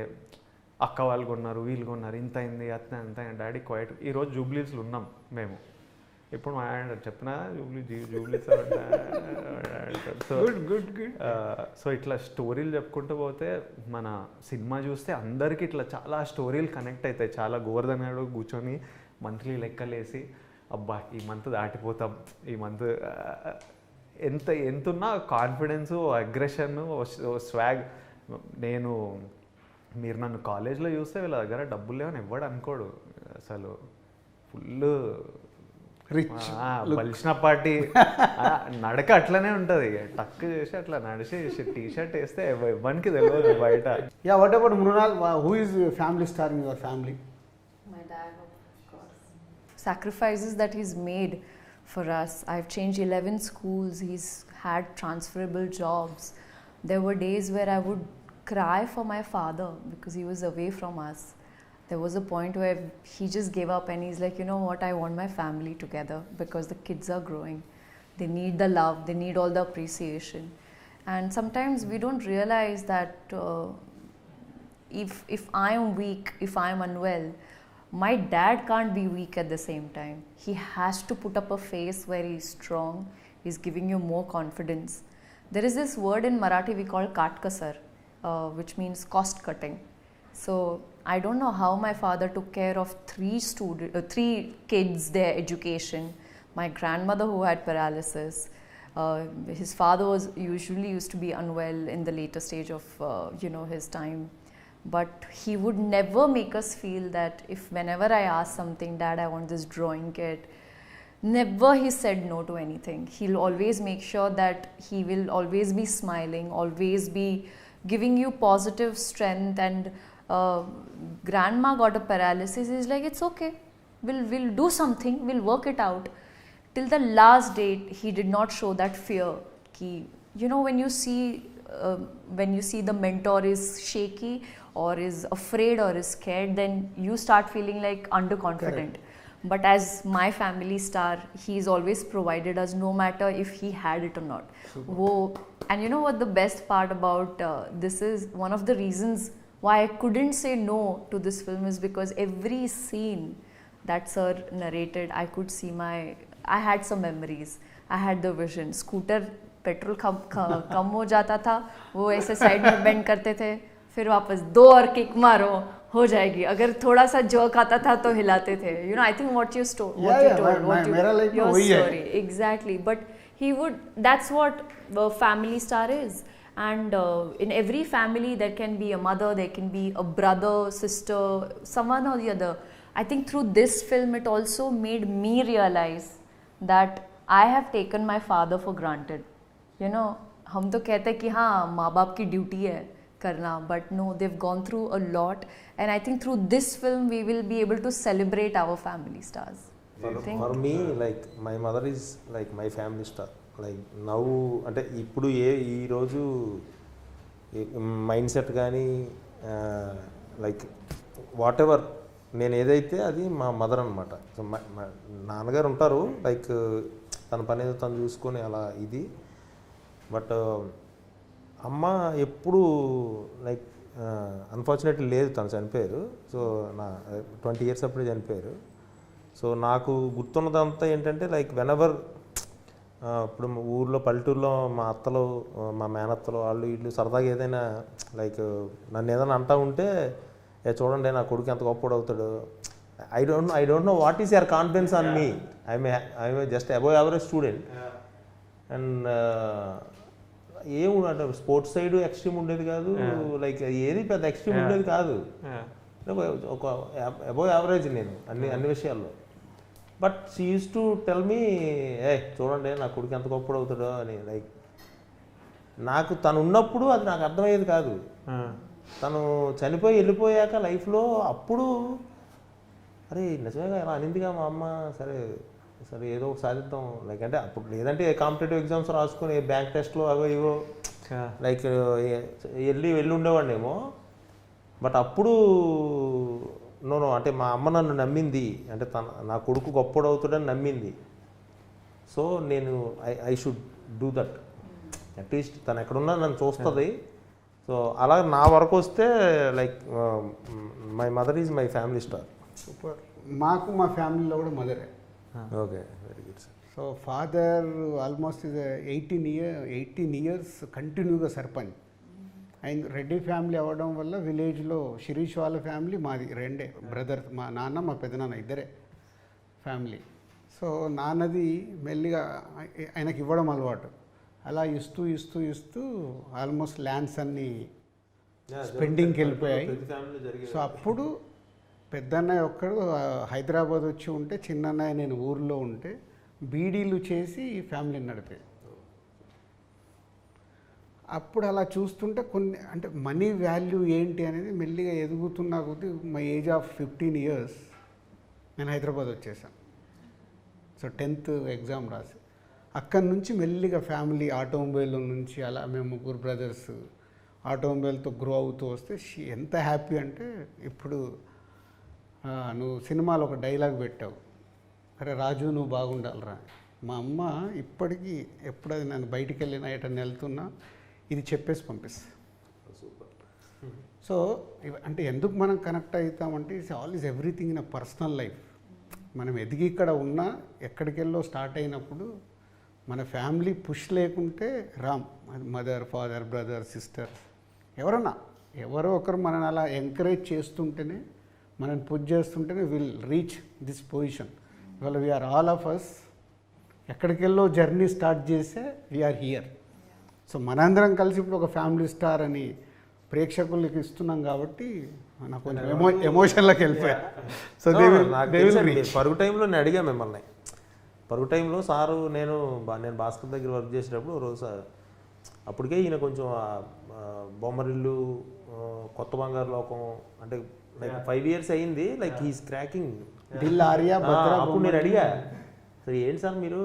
అక్క వాళ్ళు కొన్నారు, వీళ్ళు కొన్నారు, ఇంత అయింది అట్లా అంత. Daddy quite. ఈరోజు జూబ్లీహిల్స్లో ఉన్నాం మేము. ఇప్పుడు మా డాడీ చెప్పినా జూబ్లీహిల్స్ సో ఇట్లా స్టోరీలు చెప్పుకుంటూ పోతే మన సినిమా చూస్తే అందరికీ ఇట్లా చాలా స్టోరీలు కనెక్ట్ అవుతాయి. చాలా గోవర్ధన్ గారు కూర్చొని మంత్లీ లెక్కలేసి అబ్బా ఈ మంత్ దాటిపోతాం, ఈ మంత్ ఎంతున్నా కాన్ఫిడెన్సు, అగ్రెషన్, స్వాగ్. మీరు నన్ను కాలేజ్లో చూస్తే వీళ్ళ దగ్గర డబ్బులు లేవని ఎవ్వడు అనుకోడు. అసలు ఫుల్ రిచ్ బలిసిన పార్టీ నడక అట్లనే ఉంటుంది. టక్ చేసి అట్లా నడిచి టీ-షర్ట్ వేస్తే ఎవరికి తెలియదు బయట. Yeah, what about Mrunal? Who is family star in your family? My dad, of course. Sacrifices that he's made for us. I've changed 11 schools. He's had transferable jobs. There were days where I would cry for my father because he was away from us. There was a point where he just gave up and he's like, you know what, I want my family together because the kids are growing. They need the love, they need all the appreciation. And sometimes we don't realize that if I am weak, if I am unwell, my dad can't be weak at the same time. He has to put up a face where he's strong, he's giving you more confidence. There is this word in Marathi we call katkasar, which means cost cutting. So I don't know how my father took care of 3 kids, their education. My grandmother who had paralysis. His father usually used to be unwell in the later stage of his time. But he would never make us feel that if whenever I ask something, Dad, I want this drawing kit, never he said no to anything. He'll always make sure that he will always be smiling, always be giving you positive strength. And grandma got a paralysis. He's like, it's okay, we'll do something, we'll work it out. Till the last date, he did not show that fear. When you see the mentor is shaky or is afraid or is scared, then you start feeling like underconfident. Correct. But as my family star, he's always provided us, no matter if he had it or not. And you know what the best part about this is? One of the reasons why I couldn't say no to this film is because every scene that sir narrated, I could see I had some memories. I had the vision. Scooter petrol कम हो जाता था, वो ऐसे side में bend करते थे, फिर वापस 2 और किक मारो हो जाएगी, अगर थोड़ा सा जर्क आता था तो हिलाते थे. You know, I think what you told, मेरा लाइफ में your वही है. story exactly. But he would, that's what a family star is. And in every family there can be a mother, there can be a brother, sister, someone or the other. I think through this film it also made me realize that I have taken my father for granted. You know, हम तो कहते हैं कि हाँ माँ बाप की duty है करना, but no, they've gone through a lot, and I think through this film we will be able to celebrate our family stars. For me, like my mother is like my family star. Like now, అంటే ఇప్పుడు ఈరోజు mind set కానీ like what ever నేను ఏదైతే అది మా mother అనమాట. So మా నాన్నగారు ఉంటారు, లైక్ తన పని ఏదో తను చూసుకొని అలా ఇది. బట్ అమ్మ ఎప్పుడు లైక్ అన్ఫార్చునేట్లీ లేదు, తను చనిపోయారు. సో నా 20 years అప్పుడే చనిపోయారు. సో నాకు గుర్తున్నదంతా ఏంటంటే లైక్ వెనెవర్ ఇప్పుడు ఊర్లో పల్లెటూరులో మా అత్తలు మా మేనత్తలు వాళ్ళు వీళ్ళు సరదాగా ఏదైనా లైక్ నన్ను ఏదైనా అంటా ఉంటే చూడండి నా కొడుకు ఎంత గొప్పడు అవుతాడు. I don't know what is your confidence on me. I'm just above average student. And ఏముంటే స్పోర్ట్స్ సైడ్ ఎక్స్ట్రీమ్ ఉండేది కాదు, లైక్ ఏది పెద్ద ఎక్స్ట్రీమ్ ఉండేది కాదు, ఒక అబోవ్ యావరేజ్ నేను అన్ని విషయాల్లో. But she use to tell me చూడండి నా కొడుకు ఎంత గొప్పడు అవుతాడో అని. లైక్ నాకు తను ఉన్నప్పుడు అది నాకు అర్థమయ్యేది కాదు. తను చనిపోయి వెళ్ళిపోయాక లైఫ్లో అప్పుడు అరే నిజమేగా ఇలా అనిందిగా మా అమ్మ, సరే సరే ఏదో ఒకటి సాధిద్దాం లైక్. అంటే అప్పుడు లేదంటే కాంపిటేటివ్ ఎగ్జామ్స్ రాసుకొని బ్యాంక్ టెస్ట్లో అవో ఇవో లైక్ వెళ్ళి ఉండేవాడినేమో. బట్ అప్పుడు నో అంటే మా అమ్మ నన్ను నమ్మింది, అంటే నా కొడుకు గొప్పడు అవుతాడని నమ్మింది. సో నేను I should do that. At least తను ఎక్కడున్నా నన్ను చూస్తుంది. సో అలా నా వరకు వస్తే like my mother is my family star. Super. మాకు మా ఫ్యామిలీలో కూడా మదరే. Okay, very good sir. So father almost is 18 years కంటిన్యూగా సర్పంచ్. అండ్ రెడ్డి ఫ్యామిలీ అవ్వడం వల్ల విలేజ్లో శిరీష్ వాళ్ళ ఫ్యామిలీ మాది రెండే బ్రదర్స్, మా నాన్న మా పెద్దనాన్న ఇద్దరే ఫ్యామిలీ. సో నాన్నది మెల్లిగా ఆయనకి ఇవ్వడం అలవాటు. అలా ఇస్తూ ఇస్తూ ఇస్తూ ఆల్మోస్ట్ ల్యాండ్స్ అన్నీ స్పెండింగ్కి వెళ్ళిపోయాయి. సో అప్పుడు పెద్దన్నయ్య ఒక్కడు హైదరాబాద్ వచ్చి ఉంటే, చిన్నన్నయ్య నేను ఊర్లో ఉంటే బీడీలు చేసి ఈ ఫ్యామిలీని నడిపే. అప్పుడు అలా చూస్తుంటే కొన్ని అంటే మనీ వాల్యూ ఏంటి అనేది మెల్లిగా ఎదుగుతున్నా కొద్దీ మై ఏజ్ ఆఫ్ 15 years నేను హైదరాబాద్ వచ్చేసాను. సో 10th ఎగ్జామ్ రాసి అక్కడి నుంచి మెల్లిగా ఫ్యామిలీ ఆటోమొబైల్ నుంచి అలా మేము 3 brothers ఆటోమొబైల్తో గ్రో అవుతూ వస్తే ఎంత హ్యాపీ అంటే, ఇప్పుడు నువ్వు సినిమాలో ఒక డైలాగ్ పెట్టావు, అరే రాజు నువ్వు బాగుండాలిరా. మా అమ్మ ఇప్పటికీ ఎప్పుడు అది నన్ను బయటికి వెళ్ళినా ఎటన్నా వెళ్తున్నా ఇది చెప్పేసి పంపిస్తా. సూపర్. సో అంటే ఎందుకు మనం కనెక్ట్ అవుతామంటే it's all is everything in a personal life. మనం ఎదిగి ఇక్కడ ఉన్నా ఎక్కడికెళ్ళో స్టార్ట్ అయినప్పుడు మన ఫ్యామిలీ పుష్ లేకుంటే మదర్ ఫాదర్ బ్రదర్ సిస్టర్ ఎవరో ఒకరు మనని అలా ఎంకరేజ్ చేస్తుంటేనే, మనం పుష్ చేస్తుంటేనే విల్ రీచ్ దిస్ పొజిషన్. ఇవాళ వీఆర్ ఆల్ ఆఫ్ అస్ ఎక్కడికెళ్ళో జర్నీ స్టార్ట్ చేస్తే వీఆర్ హియర్. సో మనందరం కలిసి ఇప్పుడు ఒక ఫ్యామిలీ స్టార్ అని ప్రేక్షకులకి ఇస్తున్నాం కాబట్టి నాకు కొంచెం ఎమోషన్లోకి వెళ్ళిపోయా. సో పరుగు టైంలో నేను అడిగా మిమ్మల్ని, పరుగు టైంలో సారు నేను భాస్కర్ దగ్గర వర్క్ చేసేటప్పుడు రోజు సార్ అప్పటికే ఈయన కొంచెం బొమ్మరిల్లు, కొత్త బంగారు లోకం అంటే లైక్ 5 years అయింది, లైక్ హీస్ క్రాకింగ్. అప్పుడు నేను అడిగా, సరే ఏంటి సార్ మీరు,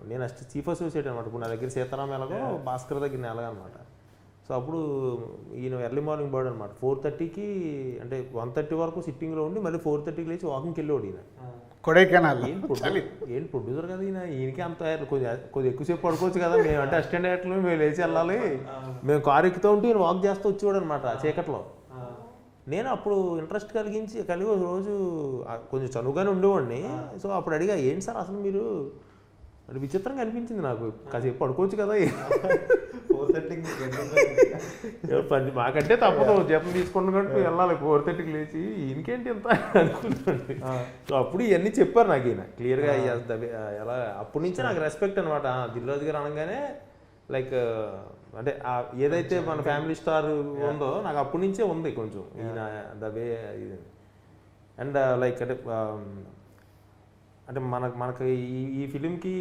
నేను చీఫ్ అసోసియేట్ అనమాట, ఇప్పుడు నా దగ్గర సీతారాం ఎలాగో భాస్కర్ దగ్గర నేను ఎలాగనమాట. సో అప్పుడు ఈయన ఎర్లీ మార్నింగ్ బర్డ్ అనమాట. 4:30కి అంటే 1:30 వరకు సిట్టింగ్లో ఉండి మళ్ళీ 4:30కి లేచి వాకింగ్కి వెళ్ళేవాడు ఈయన. కొడైకెనాల్ ఏంటి ప్రొడ్యూసర్ కదా ఈయనకి అంత కొద్దిగా ఎక్కువసేపు పడుకోవచ్చు కదా, మేము అంటే అసిస్టెంట్ డైరెక్టర్లు మేము లేచి వెళ్ళాలి, మేము కారు ఎక్కుతూ ఉంటే ఈయన వాక్ చేస్తూ వచ్చేవాడు అనమాట చీకట్లో. నేను అప్పుడు ఇంట్రెస్ట్ కలిగి రోజు కొంచెం చనువుగానే ఉండేవాడిని. సో అప్పుడు అడిగా, ఏంటి సార్ అసలు మీరు అది విచిత్రంగా అనిపించింది నాకు, కాసేపు పడుకోవచ్చు కదా. 4:30 మాకంటే తప్పదు, జీతం తీసుకున్నట్టు వెళ్ళాలి 4:30కి లేచి, ఈయనకేంటి ఎంత అనుకుంటుంది. సో అప్పుడు ఇవన్నీ చెప్పారు నాకు ఈయన క్లియర్గా. ఎలా అప్పటి నుంచి నాకు రెస్పెక్ట్ అనమాట. దిల్ రాజు గారు అనగానే లైక్ అంటే ఏదైతే మన ఫ్యామిలీ స్టార్ ఉందో నాకు అప్పటి నుంచే ఉంది కొంచెం ఈయన ద వే ఇది. అండ్ లైక్ అంటే మనకి ఈ ఫిలింకి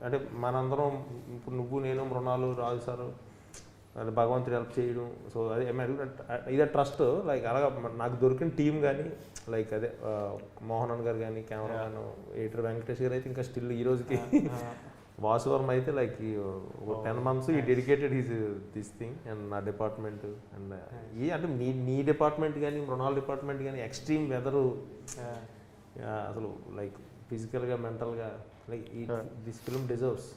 అంటే మనందరం ఇప్పుడు నువ్వు, నేను, మృణాలు, రాజు సారు, అంటే భగవంతుడు హెల్ప్ చేయడం. సో అదే ఇదే ట్రస్ట్. లైక్ అలాగా నాకు దొరికిన టీం కానీ లైక్ అదే మోహన్ గారు కానీ, కెమెరామెన్ ఎడిటర్ వెంకటేష్ గారు అయితే ఇంకా స్టిల్ ఈ రోజుకి, వాసువర్మ అయితే లైక్ 10 months ఈ dedicated his this thing. And నా డిపార్ట్మెంట్ అండ్ అంటే నీ డిపార్ట్మెంట్ కానీ, మృణాల్ డిపార్ట్మెంట్ కానీ ఎక్స్ట్రీమ్ వెదరు అసలు లైక్ ఫిజికల్గా, మెంటల్గా like this film deserves.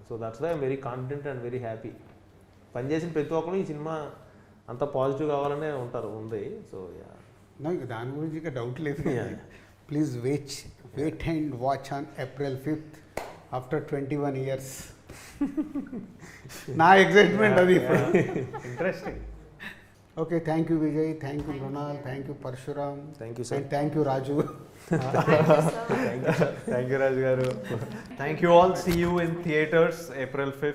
So that's why I'm very confident and very happy. పనిచేసిన ప్రతి ఒక్కరు ఈ సినిమా అంత పాజిటివ్ కావాలనే ఉంది. సో నాకు దాని గురించి ఇక డౌట్ లేదు. Please wait and watch on April 5th after 21 years. నా ఎక్సైట్మెంట్ అది. Interesting. Okay, thank you Vijay, thank you Mrunal, thank you Parasuram, thank you sir, and thank you Raju. Thank you Raju garu. Thank you all. See you in theatres April 5th.